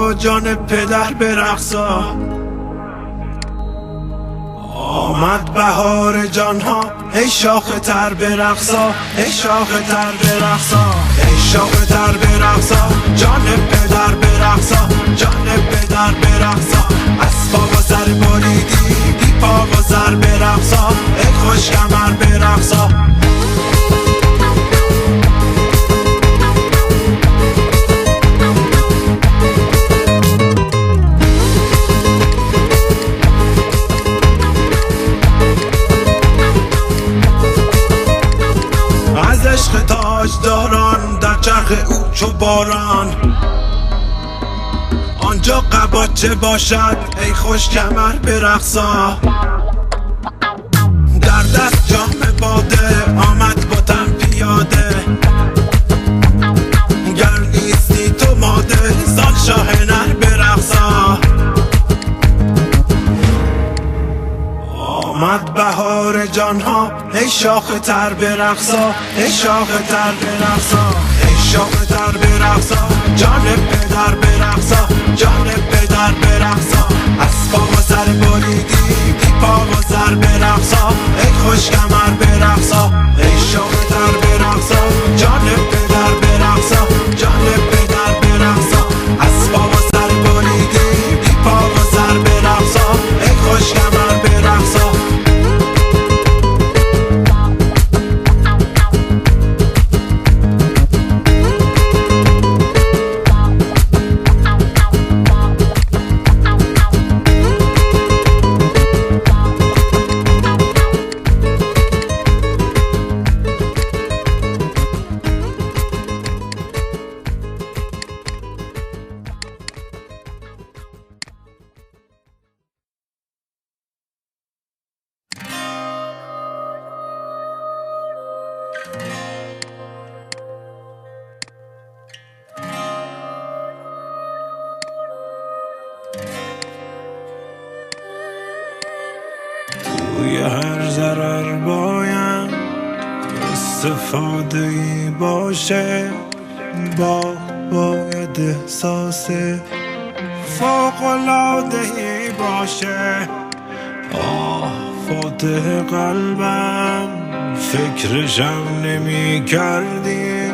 با جان پدر برقصا. آمد بهار جانها ای شاخ تر برقصا، ای شاخ تر برقصا، ای شاخ تر برقصا، جان پدر برقصا، جان پدر برقصا. از پا و سر بریدی بی پا و سر برقصا، ای خوش کمر برقصا. از عشق تاجداران در چرخ او چو باران، آنجا قباچه باشد ای خوش کمر برقصا. در دست جام باده آمد با تن پیاده، گر نیستی تو ماده زان شاه نر برقصا. آمد بهار جانها ای شاخ تر برقصا، ای شاخ تر برقصا، ای شاخ تر برقصا، جان پدر برقصا، جان پدر برقصا. از پا و سر بریدی بی پا و سر برقصا، ای خوش کمر برقصا. ای شاخ تر برقصا، جان پدر برقصا، جان پدر برقصا. از پا و سر بریدی بی پا و سر برقصا، ای خوش کمر برقصا. توی هر ضرر باید استفاده ای باشه، باید احساس فوق‌العاده ای باشه. فاتح قلبم فکرشم نمی کردی،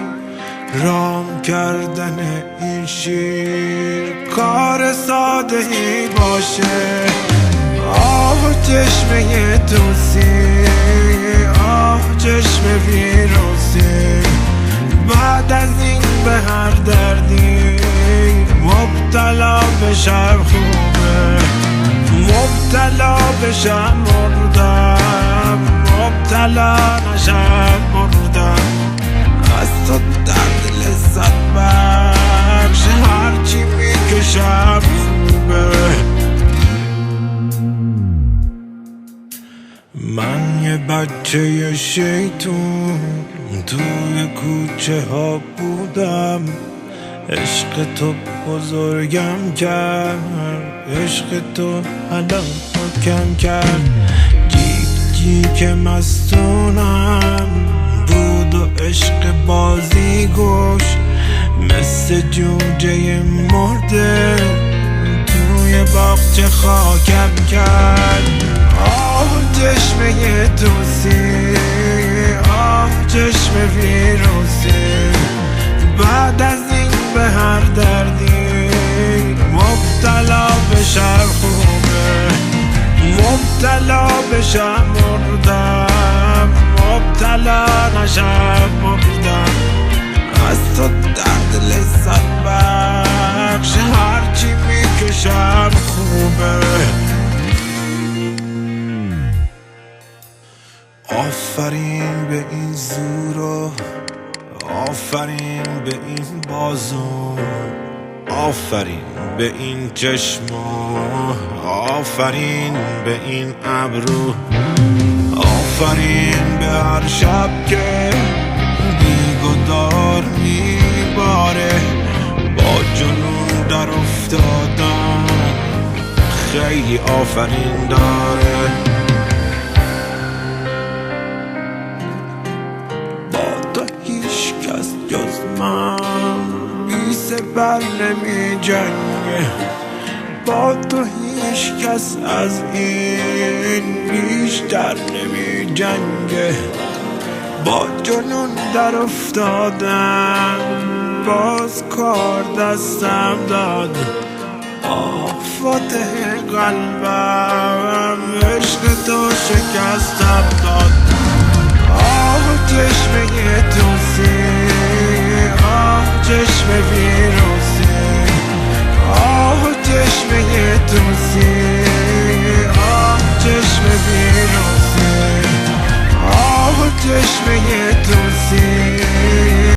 رام کردن این شیر کار ساده ای باشه. چشمه دوستی، چشم ویروسی، بعد از این به هر دردی مبتلا بشم خوبه، مبتلا بشم مردم، مبتلا نشم مردم. از تو درد لذت بخش هرچی میکشم خوبه. من یه بچه شیطون توی کوچه ها بودم، عشق تو بزرگم کرد، عشق تو حالا حکم کرد. گیجی که مستونم بود و عشق بازی گوش، مثل جوجه مرده توی باغچه خاکم کرد. چشمه دوستی، چشم ویروسی، بعد از این به هر دردی مبتلا بشم خوبه، مبتلا بشم مردم، مبتلا نشم مردم. از تو درد لذت بخش هرچی میکشم خوبه. آفرین به این زور و آفرین به این بازو، آفرین به این چشم و آفرین به این ابرو، آفرین به هر شب که بیگدار میباره. با جنون در افتادم خیلی آفرین داره. مثل بر نمی جنگه، با تو هیچ کس از این بیشتر نمی جنگه. با جنون در افتادم، باز کار دستم داد. فاتح قلبم عشق تو شکستم داد. چشمه توسی، چشم ویروسی،